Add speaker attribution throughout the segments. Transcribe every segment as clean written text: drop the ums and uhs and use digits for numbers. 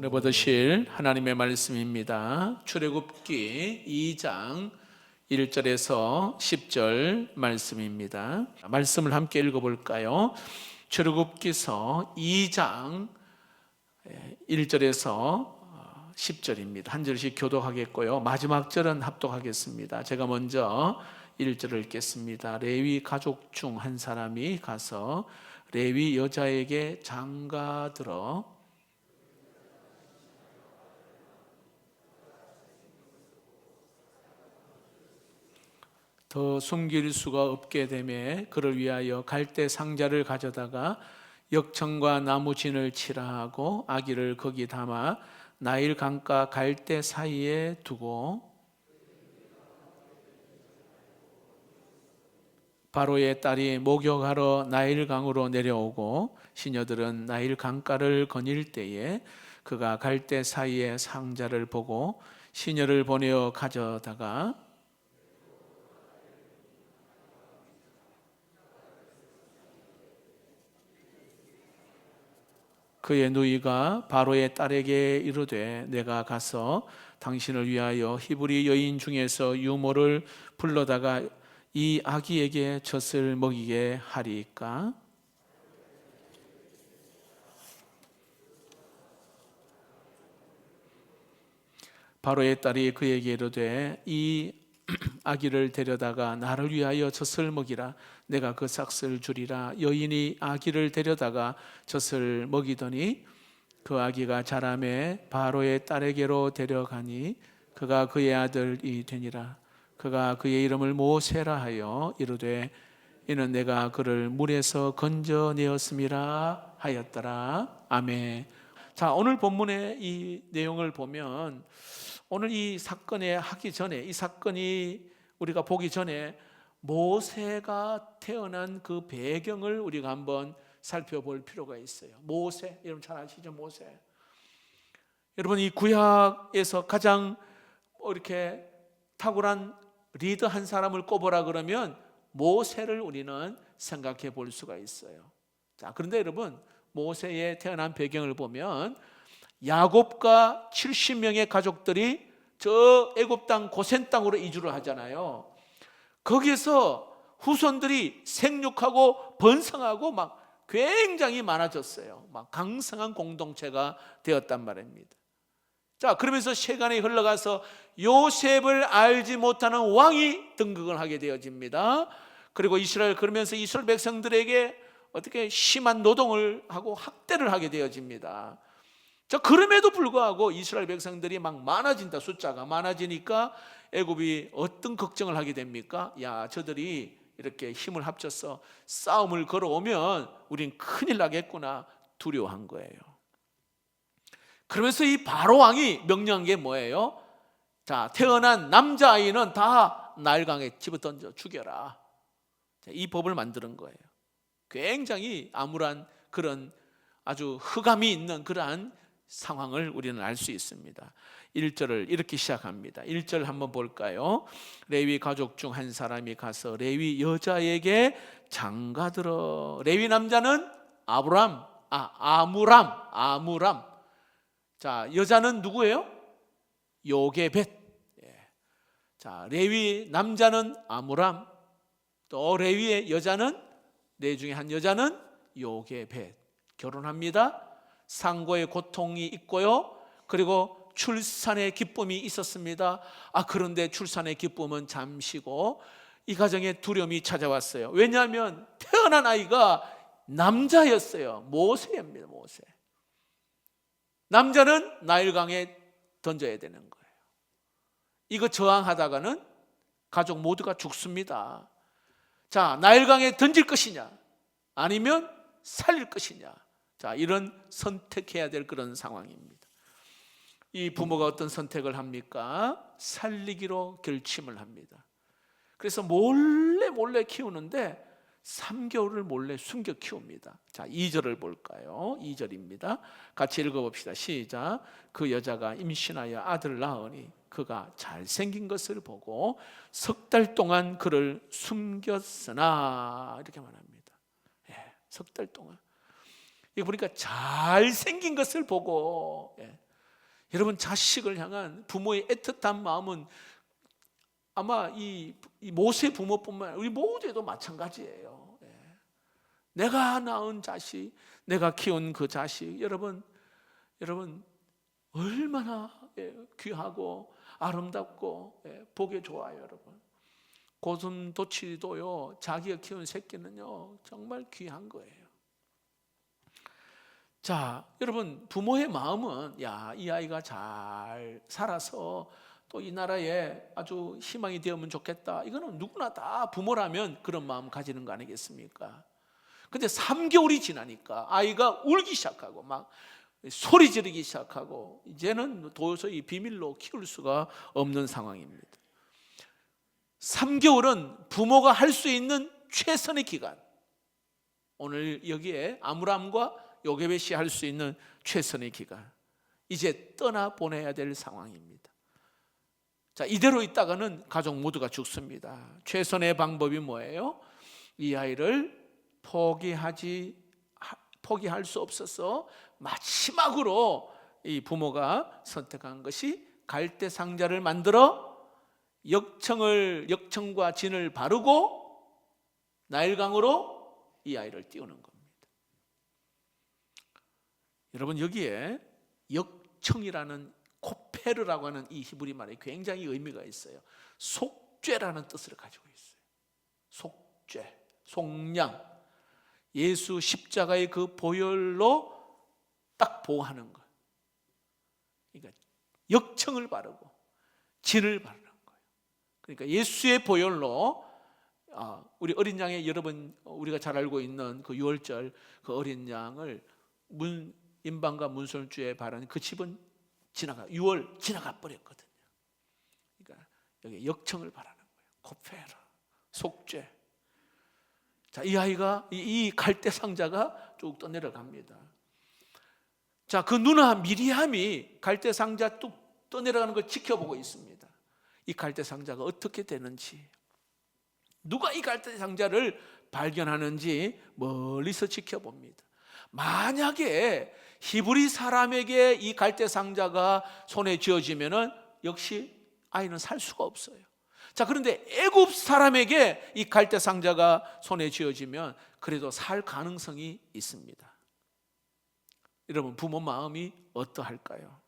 Speaker 1: 오늘 받으실 하나님의 말씀입니다. 출애굽기 2장 1절에서 10절 말씀입니다. 말씀을 함께 읽어볼까요? 출애굽기서 2장 1절에서 10절입니다. 한 절씩 교독하겠고요. 마지막 절은 합독하겠습니다. 제가 먼저 1절을 읽겠습니다. 레위 가족 중 한 사람이 가서 레위 여자에게 장가들어 더 숨길 수가 없게 되매 그를 위하여 갈대 상자를 가져다가 역청과 나무진을 칠하고 아기를 거기 담아 나일 강가 갈대 사이에 두고 바로의 딸이 목욕하러 나일 강으로 내려오고 시녀들은 나일 강가를 거닐 때에 그가 갈대 사이에 상자를 보고 시녀를 보내어 가져다가 그의 누이가 바로의 딸에게 이르되 내가 가서 당신을 위하여 히브리 여인 중에서 유모를 불러다가 이 아기에게 젖을 먹이게 하리까? 바로의 딸이 그에게 이르되 이 아기를 데려다가 나를 위하여 젖을 먹이라. 내가 그 삭을 주리라. 여인이 아기를 데려다가 젖을 먹이더니 그 아기가 자라매 바로의 딸에게로 데려가니 그가 그의 아들이 되니라. 그가 그의 이름을 모세라 하여 이르되 이는 내가 그를 물에서 건져내었음이라 하였더라. 아멘. 자, 오늘 본문의 이 내용을 보면 오늘 이 사건에 하기 전에, 이 사건이 우리가 보기 전에 모세가 태어난 그 배경을 우리가 한번 살펴볼 필요가 있어요. 모세, 여러분 잘 아시죠? 모세. 여러분 이 구약에서 가장 이렇게 탁월한 리더 한 사람을 꼽으라 그러면 모세를 우리는 생각해 볼 수가 있어요. 자, 그런데 여러분 모세의 태어난 배경을 보면 야곱과 70명의 가족들이 저 애굽 땅 고센 땅으로 이주를 하잖아요. 거기에서 후손들이 생육하고 번성하고 막 굉장히 많아졌어요. 막 강성한 공동체가 되었단 말입니다. 자, 그러면서 시간이 흘러가서 요셉을 알지 못하는 왕이 등극을 하게 되어집니다. 그리고 그러면서 이스라엘 백성들에게 어떻게 심한 노동을 하고 학대를 하게 되어집니다. 자, 그럼에도 불구하고 이스라엘 백성들이 막 많아진다. 숫자가 많아지니까 애굽이 어떤 걱정을 하게 됩니까? 야, 저들이 이렇게 힘을 합쳐서 싸움을 걸어오면 우린 큰일 나겠구나 두려워한 거예요. 그러면서 이 바로 왕이 명령한 게 뭐예요? 자, 태어난 남자아이는 다 나일강에 집어던져 죽여라. 자, 이 법을 만드는 거예요. 굉장히 암울한 그런 아주 흑암이 있는 그러한 상황을 우리는 알 수 있습니다. 1절을 이렇게 시작합니다. 1절 한번 볼까요? 레위 가족 중 한 사람이 가서 레위 여자에게 장가들어. 레위 남자는 아무람. 자, 여자는 누구예요? 요게벳. 자, 레위 남자는 아무람, 또 레위의 여자는 네 중에 한 여자는 요게벳. 결혼합니다. 상고의 고통이 있고요. 그리고 출산의 기쁨이 있었습니다. 그런데 출산의 기쁨은 잠시고 이 가정에 두려움이 찾아왔어요. 왜냐하면 태어난 아이가 남자였어요. 모세입니다. 모세. 남자는 나일강에 던져야 되는 거예요. 이거 저항하다가는 가족 모두가 죽습니다. 자, 나일강에 던질 것이냐 아니면 살릴 것이냐. 자, 이런 선택해야 될 그런 상황입니다. 이 부모가 어떤 선택을 합니까? 살리기로 결심을 합니다. 그래서 몰래 키우는데 3개월을 몰래 숨겨 키웁니다. 자, 2절을 볼까요? 2절입니다. 같이 읽어봅시다. 시작. 그 여자가 임신하여 아들을 낳으니 그가 잘생긴 것을 보고 석 달 동안 그를 숨겼으나 이렇게 말합니다. 석 달 동안. 이거 보니까 잘생긴 것을 보고 여러분, 자식을 향한 부모의 애틋한 마음은 아마 이 모세 부모뿐만 아니라 우리 모두에도 마찬가지예요. 내가 낳은 자식, 내가 키운 그 자식, 여러분 얼마나 귀하고 아름답고 보기 좋아요. 여러분, 고슴도치도요, 자기가 키운 새끼는요 정말 귀한 거예요. 자, 여러분, 부모의 마음은 이 아이가 잘 살아서 또 이 나라에 아주 희망이 되었으면 좋겠다, 이거는 누구나 다 부모라면 그런 마음 가지는 거 아니겠습니까? 근데 3개월이 지나니까 아이가 울기 시작하고 막 소리 지르기 시작하고 이제는 도저히 비밀로 키울 수가 없는 상황입니다. 3개월은 부모가 할 수 있는 최선의 기간, 오늘 여기에 아므람과 요게벳이 할 수 있는 최선의 기간, 이제 떠나보내야 될 상황입니다. 자, 이대로 있다가는 가족 모두가 죽습니다. 최선의 방법이 뭐예요? 이 아이를 포기할 수 없어서 마지막으로 이 부모가 선택한 것이 갈대 상자를 만들어 역청과 진을 바르고 나일강으로 이 아이를 띄우는 겁니다. 여러분, 여기에 역청이라는 코페르라고 하는 이 히브리 말이 굉장히 의미가 있어요. 속죄라는 뜻을 가지고 있어요. 속죄, 속량, 예수 십자가의 그 보혈로 딱 보호하는 것. 그러니까 역청을 바르고 진을 바르는 거예요. 그러니까 예수의 보혈로 우리 어린 양의, 여러분 우리가 잘 알고 있는 그 유월절 그 어린 양을 임방과 문설주에 바른 그 집은 유월 지나가 버렸거든요. 그러니까 여기 역청을 바라는 거예요. 코페르, 속죄. 자, 이 아이가 이 갈대 상자가 쭉 떠내려갑니다. 자, 그 누나 미리암이 갈대 상자 뚝 떠내려가는 걸 지켜보고 있습니다. 이 갈대 상자가 어떻게 되는지, 누가 이 갈대 상자를 발견하는지 멀리서 지켜봅니다. 만약에 히브리 사람에게 이 갈대 상자가 손에 쥐어지면은 역시 아이는 살 수가 없어요. 자, 그런데 애굽 사람에게 이 갈대 상자가 손에 쥐어지면 그래도 살 가능성이 있습니다. 여러분, 부모 마음이 어떠할까요?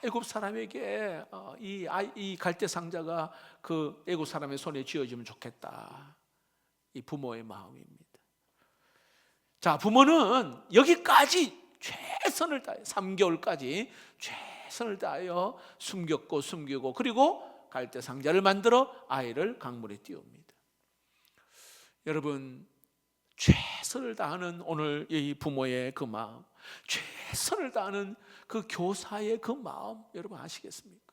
Speaker 1: 애굽 사람에게 이 갈대 상자가 그 애굽 사람의 손에 쥐어지면 좋겠다, 이 부모의 마음입니다. 자, 부모는 여기까지 최선을 다해 3개월까지 최선을 다하여 숨기고 그리고 갈대 상자를 만들어 아이를 강물에 띄웁니다. 여러분, 최선을 다하는 오늘 이 부모의 그 마음, 최선을 다하는 그 교사의 그 마음, 여러분 아시겠습니까?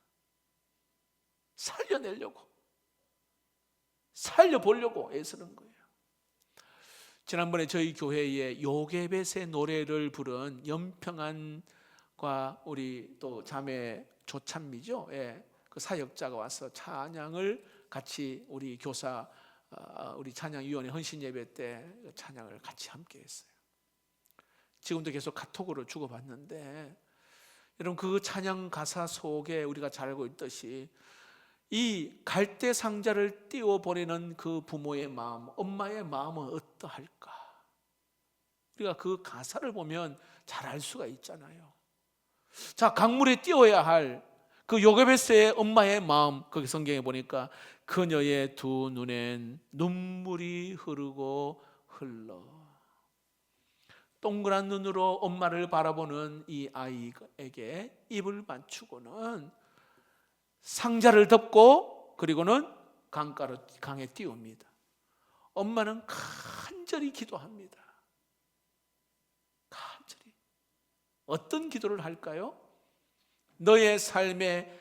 Speaker 1: 살려보려고 애쓰는 거예요. 지난번에 저희 교회에 요게벳의 노래를 부른 연평안과 우리 또 자매 조찬미죠, 그 사역자가 와서 찬양을 같이 우리 교사, 우리 찬양위원회 헌신 예배 때 찬양을 같이 함께 했어요. 지금도 계속 카톡으로 주고받는데, 여러분 그 찬양 가사 속에 우리가 잘 알고 있듯이 이 갈대 상자를 띄워버리는 그 부모의 마음, 엄마의 마음은 어떠할까? 우리가 그 가사를 보면 잘 알 수가 있잖아요. 자, 강물에 띄워야 할 그 요게벳의 엄마의 마음, 거기 성경에 보니까 그녀의 두 눈엔 눈물이 흐르고 흘러. 동그란 눈으로 엄마를 바라보는 이 아이에게 입을 맞추고는 상자를 덮고 그리고는 강에 띄웁니다. 엄마는 간절히 기도합니다. 간절히. 어떤 기도를 할까요? 너의 삶의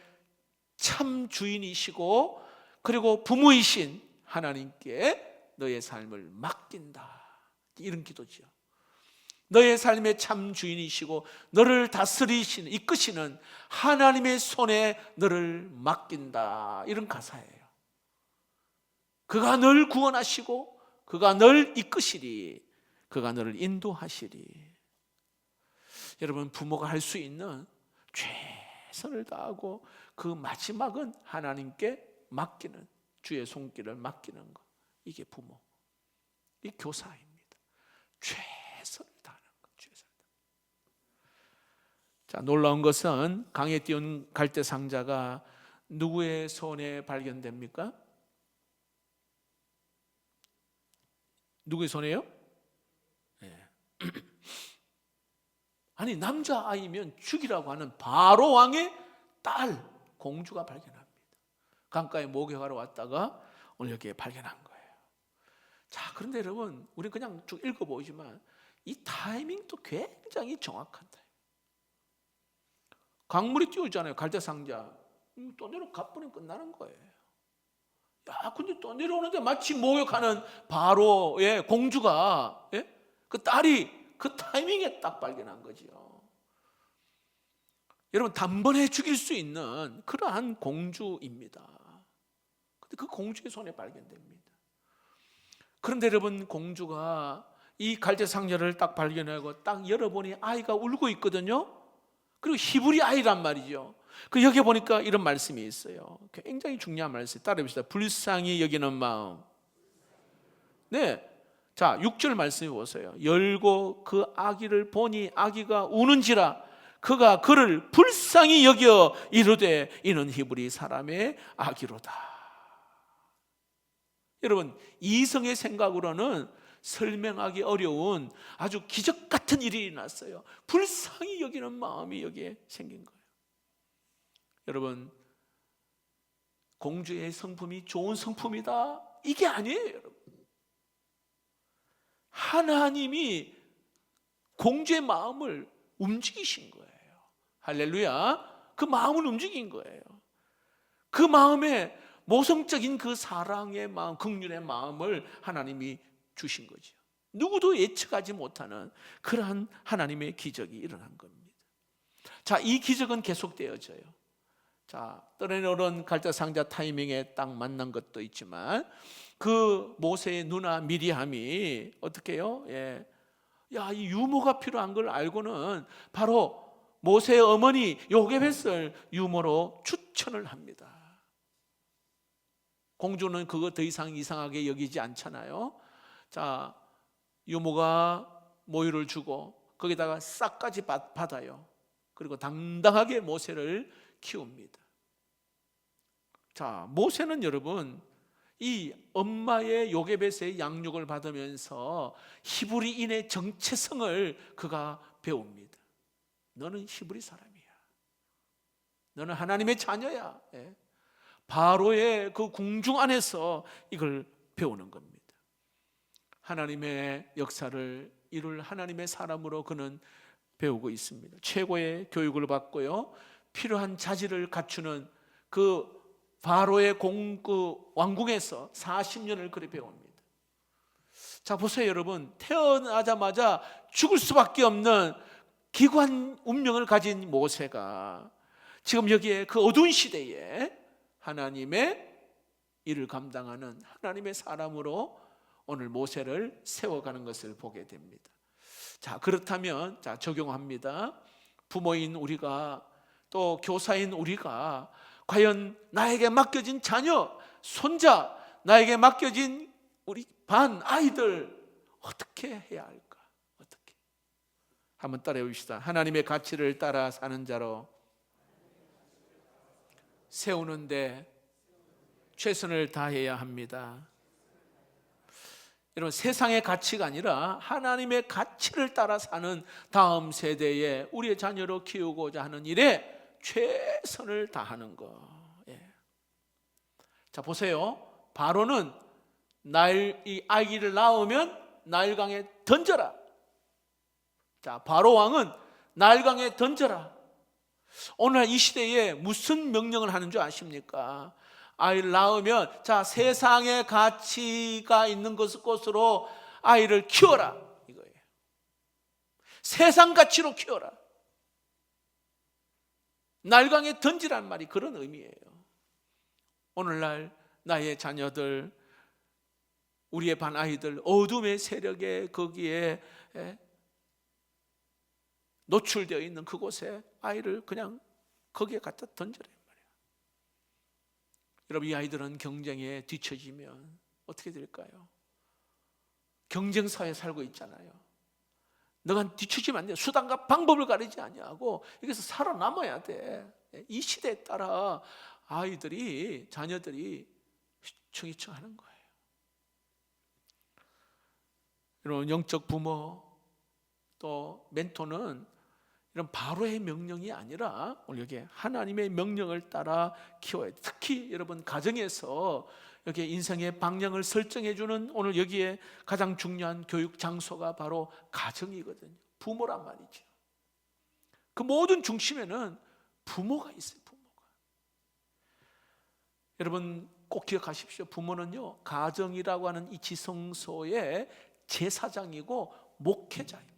Speaker 1: 참 주인이시고 그리고 부모이신 하나님께 너의 삶을 맡긴다, 이런 기도죠. 너의 삶의 참 주인이시고 너를 다스리시는, 이끄시는 하나님의 손에 너를 맡긴다, 이런 가사예요. 그가 널 구원하시고 그가 널 이끄시리, 그가 너를 인도하시리. 여러분, 부모가 할 수 있는 최선을 다하고 그 마지막은 하나님께 맡기는, 주의 손길을 맡기는 것. 이게 부모, 이 교사입니다. 최선을 다하는 것. 최선을 다하는. 자, 놀라운 것은 강에 띄운 갈대 상자가 누구의 손에 발견됩니까? 누구의 손에요? 네. 아니, 남자아이면 죽이라고 하는 바로 왕의 딸 공주가 발견합니다. 강가에 목욕하러 왔다가 오늘 여기에 발견한 거예요. 자, 그런데 여러분, 우리 그냥 쭉 읽어보지만 이 타이밍도 굉장히 정확한 타이밍. 강물이 띄우잖아요. 갈대상자 또 내려 가버리면 끝나는 거예요. 야, 근데 또 내려오는데 마치 목욕하는 바로의 공주가, 그 딸이 그 타이밍에 딱 발견한 거지요. 여러분, 단번에 죽일 수 있는 그러한 공주입니다. 근데 그 공주의 손에 발견됩니다. 그런데 여러분, 공주가 이 갈대 상자를 딱 발견하고 딱 열어보니 아이가 울고 있거든요. 그리고 히브리 아이란 말이죠. 그 여기 보니까 이런 말씀이 있어요. 굉장히 중요한 말씀. 따라해봅시다. 불쌍히 여기는 마음. 네. 자, 6절 말씀해 보세요. 열고 그 아기를 보니 아기가 우는지라 그가 그를 불쌍히 여겨 이르되 이는 히브리 사람의 아기로다. 여러분, 이성의 생각으로는 설명하기 어려운 아주 기적 같은 일이 일어났어요. 불쌍히 여기는 마음이 여기에 생긴 거예요. 여러분, 공주의 성품이 좋은 성품이다, 이게 아니에요. 여러분, 하나님이 공주의 마음을 움직이신 거예요. 할렐루야. 그 마음을 움직인 거예요. 그 마음에 모성적인 그 사랑의 마음, 긍휼의 마음을 하나님이 주신 거죠. 누구도 예측하지 못하는 그러한 하나님의 기적이 일어난 겁니다. 자, 이 기적은 계속되어져요. 자, 떠내려오는 갈대 상자 타이밍에 딱 만난 것도 있지만 그 모세의 누나 미리암이 어떻게 해요? 야, 이 유모가 필요한 걸 알고는 바로 모세의 어머니 요게벳을 유모로 추천을 합니다. 공주는 그거 더 이상 이상하게 여기지 않잖아요. 자, 유모가 모유를 주고 거기다가 싹까지 받아요. 그리고 당당하게 모세를 키웁니다. 자, 모세는 여러분, 이 엄마의 요게벳의 양육을 받으면서 히브리인의 정체성을 그가 배웁니다. 너는 히브리 사람이야. 너는 하나님의 자녀야. 바로의 그 궁중 안에서 이걸 배우는 겁니다. 하나님의 역사를 이룰 하나님의 사람으로 그는 배우고 있습니다. 최고의 교육을 받고요, 필요한 자질을 갖추는 그 바로의 왕궁에서 40년을 그래 배웁니다. 자, 보세요 여러분, 태어나자마자 죽을 수밖에 없는 기관 운명을 가진 모세가 지금 여기에 그 어두운 시대에 하나님의 일을 감당하는 하나님의 사람으로 오늘 모세를 세워가는 것을 보게 됩니다. 자, 그렇다면 자, 적용합니다. 부모인 우리가, 또 교사인 우리가 과연 나에게 맡겨진 자녀, 손자, 나에게 맡겨진 우리 반 아이들 어떻게 해야 할까? 어떻게? 한번 따라해 봅시다. 하나님의 가치를 따라 사는 자로 세우는데 최선을 다해야 합니다. 여러분, 세상의 가치가 아니라 하나님의 가치를 따라 사는 다음 세대에 우리의 자녀로 키우고자 하는 일에 최선을 다하는 것. 자, 보세요. 바로는 이 아기를 낳으면 나일강에 던져라. 자, 바로 왕은 나일강에 던져라. 오늘 이 시대에 무슨 명령을 하는 줄 아십니까? 아이를 낳으면 자, 세상의 가치가 있는 곳으로 아이를 키워라, 이거예요. 세상 가치로 키워라. 나일강에 던지란 말이 그런 의미예요. 오늘날 나의 자녀들, 우리의 반 아이들 어둠의 세력에 거기에 노출되어 있는 그곳에 아이를 그냥 거기에 갖다 던져라 말이야. 여러분, 이 아이들은 경쟁에 뒤처지면 어떻게 될까요? 경쟁사회에 살고 있잖아요. 너가 뒤처지면 안 돼. 수단과 방법을 가리지 아니하고 여기서 살아남아야 돼. 이 시대에 따라 아이들이, 자녀들이 휘청휘청하는 거예요. 여러분, 영적 부모 또 멘토는 이런 바로의 명령이 아니라 오늘 여기 하나님의 명령을 따라 키워야 돼. 특히 여러분, 가정에서 여기 인생의 방향을 설정해 주는 오늘 여기에 가장 중요한 교육 장소가 바로 가정이거든요. 부모란 말이죠. 그 모든 중심에는 부모가 있어요. 부모가. 여러분 꼭 기억하십시오. 부모는요, 가정이라고 하는 이 지성소의 제사장이고 목회자입니다.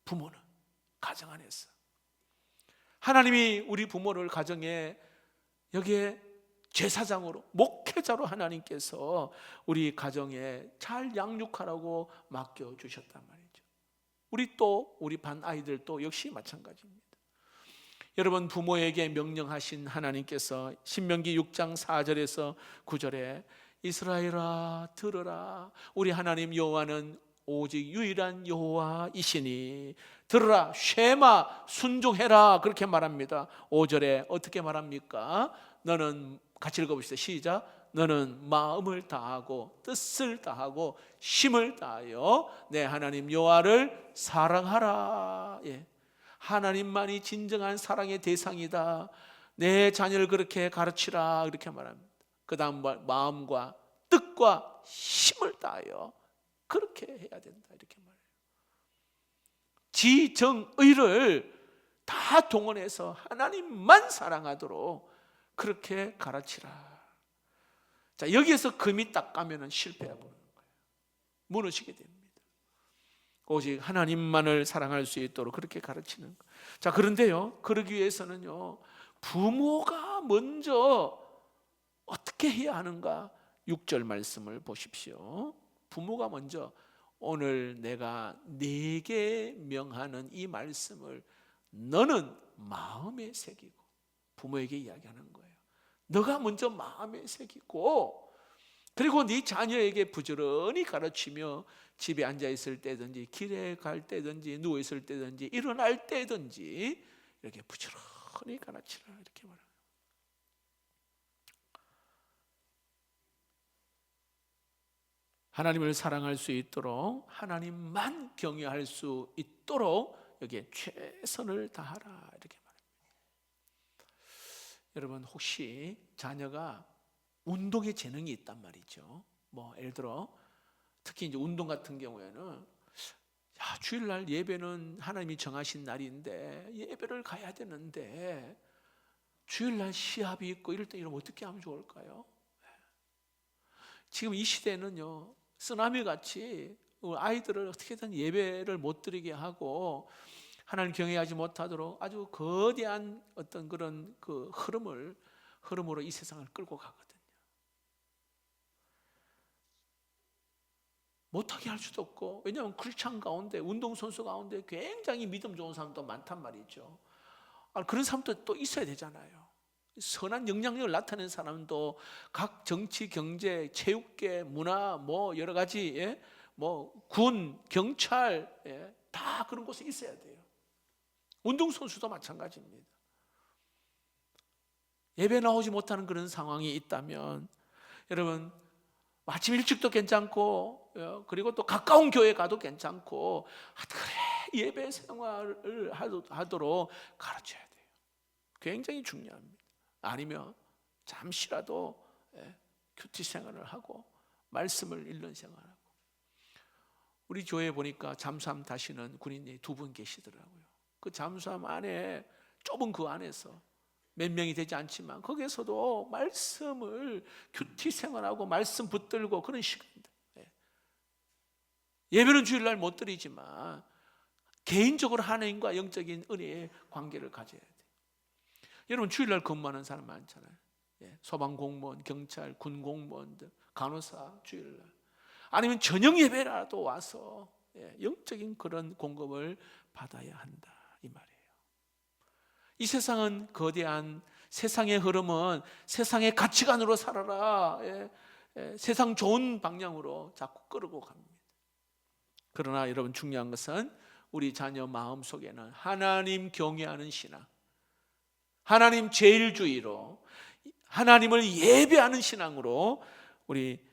Speaker 1: 부모는 가정 안에서 하나님이 우리 부모를 가정에 여기에 제사장으로, 목회자로 하나님께서 우리 가정에 잘 양육하라고 맡겨주셨단 말이죠. 우리 반 아이들도 역시 마찬가지입니다. 여러분, 부모에게 명령하신 하나님께서 신명기 6장 4절에서 9절에 이스라엘아 들으라, 우리 하나님 여호와는 오직 유일한 여호와이시니 들으라, 쉐마, 순종해라, 그렇게 말합니다. 5절에 어떻게 말합니까? 너는, 같이 읽어봅시다. 시작. 너는 마음을 다하고 뜻을 다하고 힘을 다하여 내 하나님 여호와를 사랑하라. 예. 하나님만이 진정한 사랑의 대상이다. 내 자녀를 그렇게 가르치라, 이렇게 말합니다. 그 다음 마음과 뜻과 힘을 다하여 그렇게 해야 된다, 이렇게 말해요. 지정의를 다 동원해서 하나님만 사랑하도록 그렇게 가르치라. 자, 여기에서 금이 딱 가면은 실패해 보는 거예요. 무너지게 됩니다. 오직 하나님만을 사랑할 수 있도록 그렇게 가르치는 거예요. 자, 그런데요, 그러기 위해서는요, 부모가 먼저 어떻게 해야 하는가? 6절 말씀을 보십시오. 부모가 먼저 오늘 내가 네게 명하는 이 말씀을 너는 마음에 새기고, 부모에게 이야기하는 거예요. 너가 먼저 마음에 새기고, 그리고 네 자녀에게 부지런히 가르치며 집에 앉아 있을 때든지 길에 갈 때든지 누워 있을 때든지 일어날 때든지 이렇게 부지런히 가르치라, 이렇게 말합니다. 하나님을 사랑할 수 있도록, 하나님만 경외할 수 있도록 여기에 최선을 다하라, 이렇게 말합니다. 여러분, 혹시 자녀가 운동에 재능이 있단 말이죠. 뭐 예를 들어 특히 이제 운동 같은 경우에는 주일날 예배는 하나님이 정하신 날인데 예배를 가야 되는데 주일날 시합이 있고 이럴 때 이러면 어떻게 하면 좋을까요? 지금 이 시대는요, 쓰나미 같이 아이들을 어떻게든 예배를 못 드리게 하고 하나님 경외하지 못하도록 아주 거대한 어떤 그런 그 흐름으로 이 세상을 끌고 가거든요. 못하게 할 수도 없고, 왜냐하면 크리스찬 가운데, 운동선수 가운데 굉장히 믿음 좋은 사람도 많단 말이죠. 그런 사람도 또 있어야 되잖아요. 선한 영향력을 나타내는 사람도 각 정치, 경제, 체육계, 문화, 뭐 여러 가지, 예? 뭐 군, 경찰, 예? 다 그런 곳에 있어야 돼요. 운동선수도 마찬가지입니다. 예배 나오지 못하는 그런 상황이 있다면 여러분, 아침 일찍도 괜찮고, 그리고 또 가까운 교회 가도 괜찮고, 그래 예배 생활을 하도록 가르쳐야 돼요. 굉장히 중요합니다. 아니면 잠시라도 큐티 생활을 하고 말씀을 읽는 생활하고. 우리 교회에 보니까 잠수함 타시는 군인이 2분 계시더라고요. 그 잠수함 안에, 좁은 그 안에서 몇 명이 되지 않지만 거기에서도 말씀을 큐티 생활하고 말씀 붙들고 그런 시간들. 예배는 주일날 못 드리지만 개인적으로 하나님과 영적인 은혜의 관계를 가져야 돼요. 여러분, 주일날 근무하는 사람 많잖아요. 소방공무원, 경찰, 군공무원들, 간호사 주일날, 아니면 저녁 예배라도 와서 영적인 그런 공급을 받아야 한다 이 말이에요. 이 세상은 거대한 세상의 흐름은 세상의 가치관으로 살아라, 세상 좋은 방향으로 자꾸 끌고 갑니다. 그러나 여러분, 중요한 것은 우리 자녀 마음속에는 하나님 경외하는 신앙, 하나님 제일주의로 하나님을 예배하는 신앙으로 우리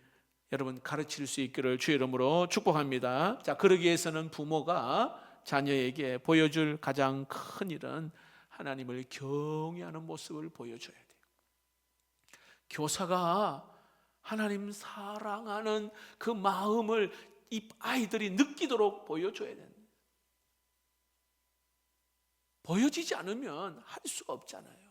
Speaker 1: 여러분 가르칠 수 있기를 주의 이름으로 축복합니다. 자, 그러기 위해서는 부모가 자녀에게 보여줄 가장 큰 일은 하나님을 경외하는 모습을 보여줘야 돼요. 교사가 하나님 사랑하는 그 마음을 이 아이들이 느끼도록 보여줘야 됩니다. 보여지지 않으면 할 수가 없잖아요.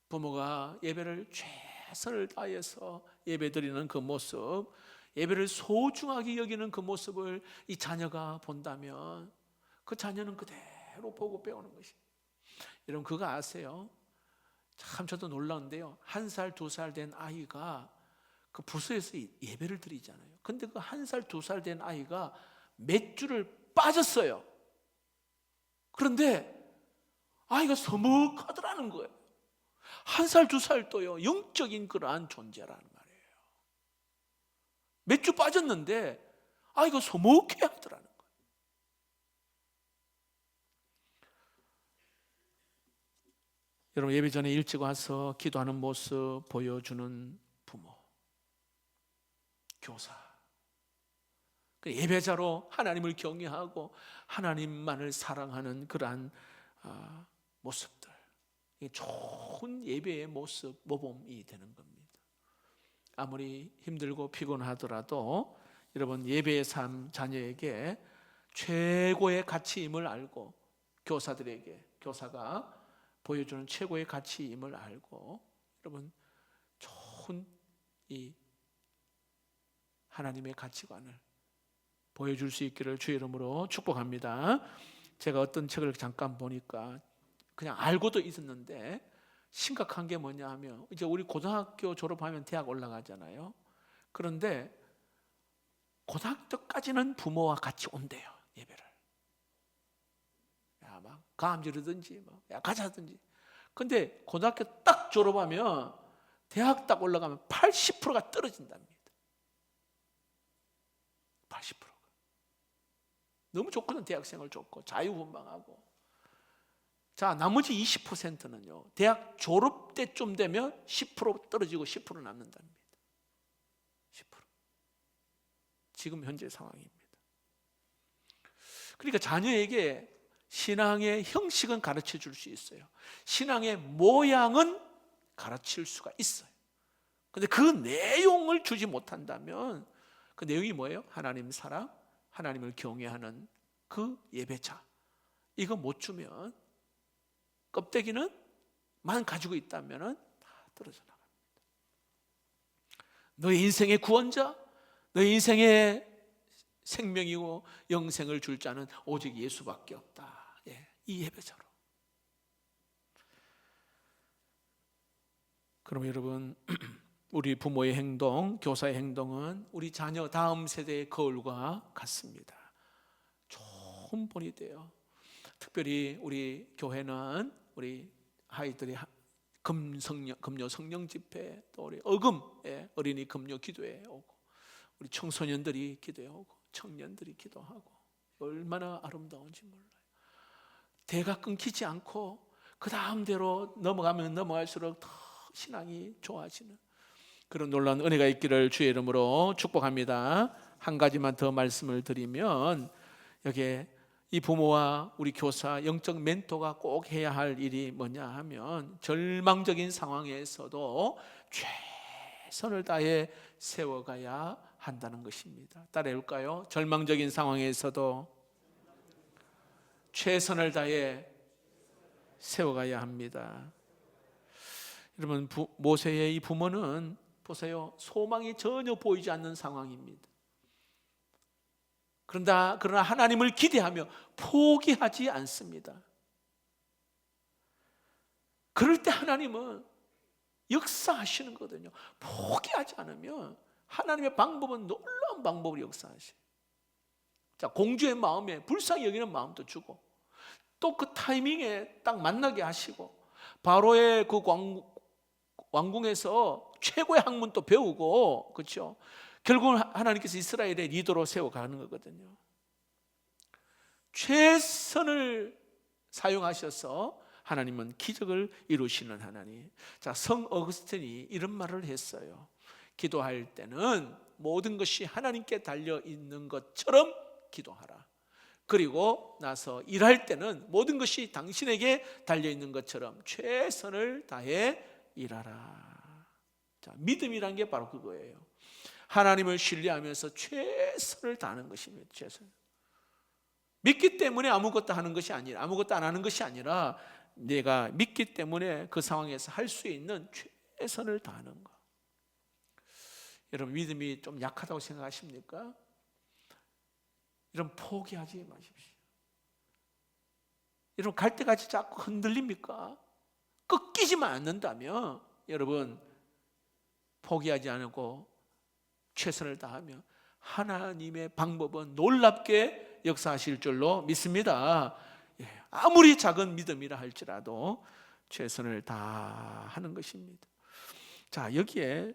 Speaker 1: 부모가 예배를 최선을 다해서 예배드리는 그 모습, 예배를 소중하게 여기는 그 모습을 이 자녀가 본다면 그 자녀는 그대로 보고 배우는 것입니다. 여러분, 그거 아세요? 참 저도 놀라운데요, 1살, 2살 된 아이가 그 부서에서 예배를 드리잖아요. 근데 그 1살, 2살 된 아이가 몇 주를 빠졌어요. 그런데 아이가 서먹하더라는 거예요. 1살, 2살도요 영적인 그러한 존재라는 말이에요. 몇 주 빠졌는데 아이가 서먹해 하더라는 거예요. 여러분, 예배 전에 일찍 와서 기도하는 모습 보여주는 부모, 교사, 예배자로 하나님을 경외하고 하나님만을 사랑하는 그러한 모습들, 좋은 예배의 모습, 모범이 되는 겁니다. 아무리 힘들고 피곤하더라도 여러분, 예배의 삶 자녀에게 최고의 가치임을 알고, 교사들에게 교사가 보여주는 최고의 가치임을 알고, 여러분 좋은 이 하나님의 가치관을 보여줄 수 있기를 주의 이름으로 축복합니다. 제가 어떤 책을 잠깐 보니까 그냥 알고도 있었는데 심각한 게 뭐냐 하면, 이제 우리 고등학교 졸업하면 대학 올라가잖아요. 그런데 고등학교 때까지는 부모와 같이 온대요, 예배를. 야, 막 가암지르든지 야, 가자든지. 근데 고등학교 딱 졸업하면 대학 딱 올라가면 80%가 떨어진답니다. 80%가 너무 좋거든. 대학생활 좋고 자유분방하고. 자, 나머지 20%는요 대학 졸업 때쯤 되면 10% 떨어지고 10% 남는답니다. 10%. 지금 현재 상황입니다. 그러니까 자녀에게 신앙의 형식은 가르쳐 줄 수 있어요. 신앙의 모양은 가르칠 수가 있어요. 그런데 그 내용을 주지 못한다면, 그 내용이 뭐예요? 하나님 사랑, 하나님을 경외하는 그 예배자, 이거 못 주면, 껍데기는 만 가지고 있다면 다 떨어져 나갑니다. 너의 인생의 구원자, 너의 인생의 생명이고 영생을 줄 자는 오직 예수밖에 없다. 이 예배자로. 그럼 여러분, 우리 부모의 행동, 교사의 행동은 우리 자녀 다음 세대의 거울과 같습니다. 좋은 본이 돼요. 특별히 우리 교회는 우리 아이들이 금요 성령 집회, 또 우리 어린이 금요 기도회 오고, 우리 청소년들이 기도해 오고, 청년들이 기도하고, 얼마나 아름다운지 몰라요. 대가 끊기지 않고 그 다음대로 넘어가면 넘어갈수록 더 신앙이 좋아지는 그런 놀라운 은혜가 있기를 주의 이름으로 축복합니다. 한 가지만 더 말씀을 드리면, 여기에 이 부모와 우리 교사, 영적 멘토가 꼭 해야 할 일이 뭐냐 하면, 절망적인 상황에서도 최선을 다해 세워가야 한다는 것입니다. 따라해 볼까요? 절망적인 상황에서도 최선을 다해 세워가야 합니다. 여러분, 모세의 이 부모는 보세요, 소망이 전혀 보이지 않는 상황입니다. 그러나 하나님을 기대하며 포기하지 않습니다. 그럴 때 하나님은 역사하시는 거거든요. 포기하지 않으면 하나님의 방법은 놀라운 방법으로 역사하셔요. 자, 공주의 마음에 불쌍히 여기는 마음도 주고, 또 그 타이밍에 딱 만나게 하시고, 바로의 그 왕궁에서 최고의 학문도 배우고, 그렇죠? 결국은 하나님께서 이스라엘의 리더로 세워가는 거거든요. 최선을 사용하셔서 하나님은 기적을 이루시는 하나님. 자, 성 어거스틴이 이런 말을 했어요. 기도할 때는 모든 것이 하나님께 달려 있는 것처럼 기도하라. 그리고 나서 일할 때는 모든 것이 당신에게 달려 있는 것처럼 최선을 다해 일하라. 자, 믿음이란 게 바로 그거예요. 하나님을 신뢰하면서 최선을 다하는 것입니다. 최선. 믿기 때문에 아무것도 하는 것이 아니라, 아무것도 안 하는 것이 아니라, 내가 믿기 때문에 그 상황에서 할 수 있는 최선을 다하는 것. 여러분, 믿음이 좀 약하다고 생각하십니까? 여러분, 포기하지 마십시오. 여러분, 갈 때까지 자꾸 흔들립니까? 꺾이지만 않는다면 여러분, 포기하지 않고 최선을 다하며 하나님의 방법은 놀랍게 역사하실 줄로 믿습니다. 아무리 작은 믿음이라 할지라도 최선을 다하는 것입니다. 자, 여기에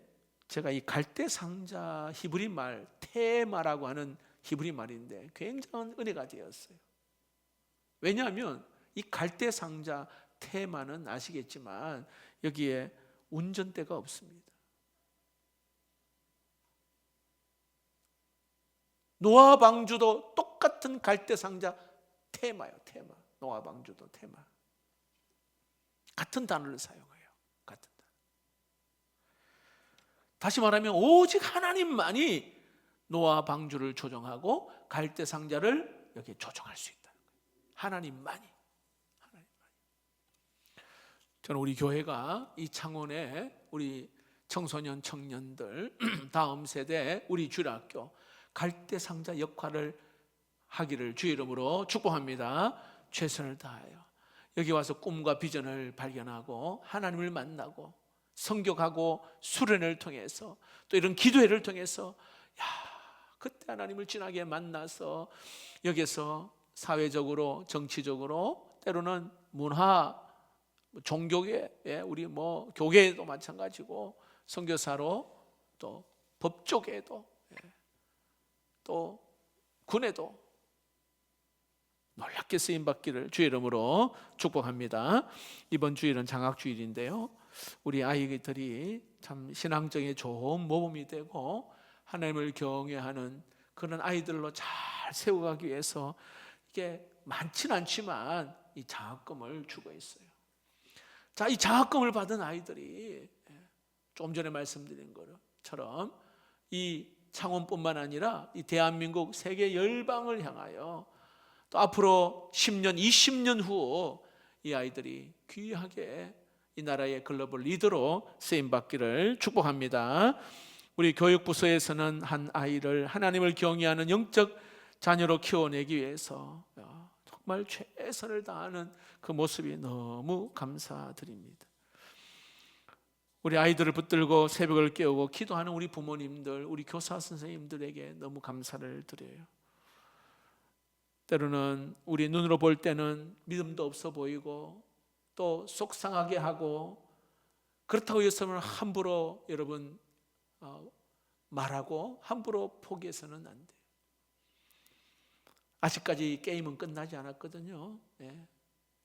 Speaker 1: 제가 이 갈대상자 히브리 말 테마라고 하는 히브리 말인데 굉장한 은혜가 되었어요. 왜냐하면 이 갈대상자 테마는 아시겠지만 여기에 운전대가 없습니다. 노아 방주도 똑같은 갈대상자 테마예요. 테마. 노아 방주도 테마. 같은 단어를 사용해요. 같은 단어. 다시 말하면 오직 하나님만이 노아 방주를 조정하고 갈대상자를 여기 조정할 수 있다는 거예요. 하나님만이. 저는 우리 교회가 이 창원에 우리 청소년 청년들 다음 세대 우리 주일학교 갈대상자 역할을 하기를 주의 이름으로 축복합니다. 최선을 다하여 여기 와서 꿈과 비전을 발견하고 하나님을 만나고 성격하고 수련을 통해서 또 이런 기도회를 통해서 그때 하나님을 진하게 만나서 여기서 사회적으로 정치적으로 때로는 문화 종교계 우리 교계에도 마찬가지고 선교사로 또 법조계에도 또 군에도 놀랍게 쓰임받기를 주의 이름으로 축복합니다. 이번 주일은 장학주일인데요, 우리 아이들이 참 신앙적인 좋은 모범이 되고 하나님을 경외하는 그런 아이들로 잘 세워가기 위해서 이게 많지는 않지만 이 장학금을 주고 있어요. 자, 이 장학금을 받은 아이들이 좀 전에 말씀드린 것처럼 이 창원뿐만 아니라 이 대한민국 세계 열방을 향하여 또 앞으로 10년, 20년 후 이 아이들이 귀하게 이 나라의 글로벌 리더로 쓰임받기를 축복합니다. 우리 교육부서에서는 한 아이를 하나님을 경외하는 영적 자녀로 키워내기 위해서 정말 최선을 다하는 그 모습이 너무 감사드립니다. 우리 아이들을 붙들고 새벽을 깨우고 기도하는 우리 부모님들, 우리 교사 선생님들에게 너무 감사를 드려요. 때로는 우리 눈으로 볼 때는 믿음도 없어 보이고 또 속상하게 하고, 그렇다고 해서는 함부로 여러분 말하고 함부로 포기해서는 안 돼요. 아직까지 게임은 끝나지 않았거든요.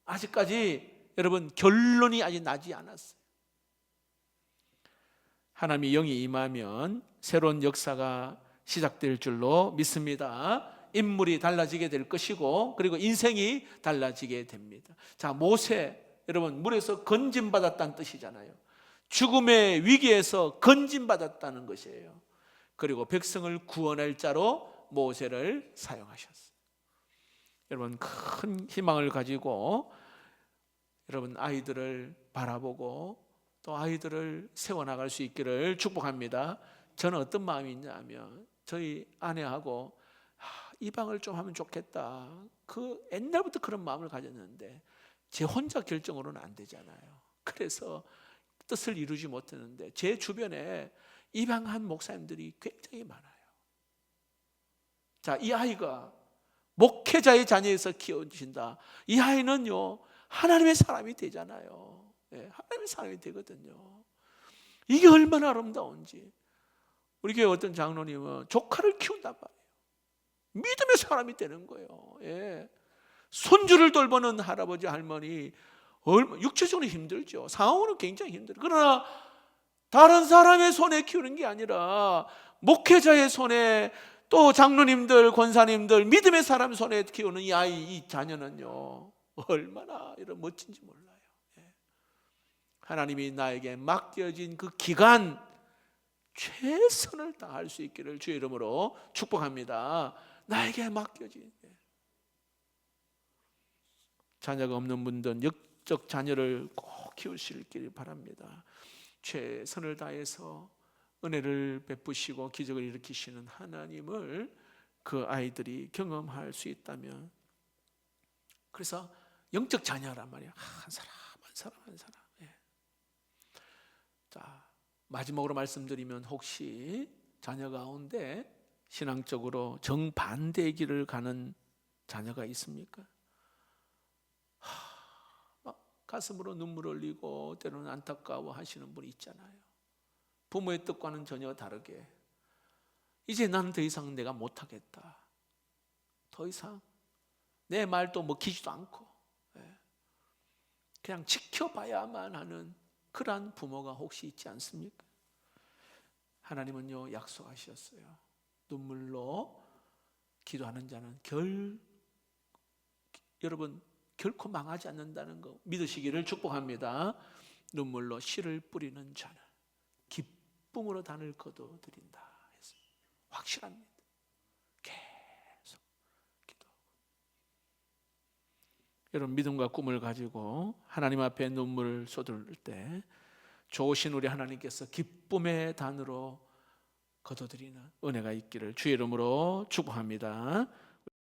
Speaker 1: 아직까지 여러분 결론이 아직 나지 않았어요. 하나님의 영이 임하면 새로운 역사가 시작될 줄로 믿습니다. 인물이 달라지게 될 것이고 그리고 인생이 달라지게 됩니다. 자, 모세 여러분 물에서 건짐받았다는 뜻이잖아요. 죽음의 위기에서 건짐받았다는 것이에요. 그리고 백성을 구원할 자로 모세를 사용하셨어요. 여러분 큰 희망을 가지고 여러분 아이들을 바라보고 또 아이들을 세워나갈 수 있기를 축복합니다. 저는 어떤 마음이 있냐면 저희 아내하고 입양을 좀 하면 좋겠다, 그 옛날부터 그런 마음을 가졌는데 제 혼자 결정으로는 안 되잖아요. 그래서 뜻을 이루지 못했는데 제 주변에 입양한 목사님들이 굉장히 많아요. 자, 이 아이가 목회자의 자녀에서 키워주신다. 이 아이는요 하나님의 사람이 되잖아요. 하나님의 사람이 되거든요. 이게 얼마나 아름다운지. 우리 교회 어떤 장로님은 조카를 키운단 말이에요. 믿음의 사람이 되는 거예요. 손주를 돌보는 할아버지 할머니 육체적으로 힘들죠. 상황으로 굉장히 힘들어요. 그러나 다른 사람의 손에 키우는 게 아니라 목회자의 손에, 또 장로님들, 권사님들, 믿음의 사람 손에 키우는 이 아이, 이 자녀는요 얼마나 이런 멋진지 몰라요. 하나님이 나에게 맡겨진 그 기간 최선을 다할 수 있기를 주의 이름으로 축복합니다. 나에게 맡겨진, 자녀가 없는 분들은 영적 자녀를 꼭 키우시길 바랍니다. 최선을 다해서 은혜를 베푸시고 기적을 일으키시는 하나님을 그 아이들이 경험할 수 있다면, 그래서 영적 자녀란 말이야. 한 사람 한 사람 한 사람. 자, 마지막으로 말씀드리면, 혹시 자녀 가운데 신앙적으로 정반대의 길을 가는 자녀가 있습니까? 가슴으로 눈물 흘리고 때로는 안타까워 하시는 분이 있잖아요. 부모의 뜻과는 전혀 다르게 이제 나는 더 이상 내가 못하겠다, 더 이상 내 말도 먹히지도 않고 그냥 지켜봐야만 하는 그러한 부모가 혹시 있지 않습니까? 하나님은요 약속하셨어요. 눈물로 기도하는 자는 여러분 결코 망하지 않는다는 거 믿으시기를 축복합니다. 눈물로 씨를 뿌리는 자는 기쁨으로 단을 거둬들인다 했어요. 확실합니다. 계속 기도하고. 여러분 믿음과 꿈을 가지고 하나님 앞에 눈물을 쏟을 때 좋으신 우리 하나님께서 기쁨의 단으로 거둬들이는 은혜가 있기를 주의 이름으로 축복합니다.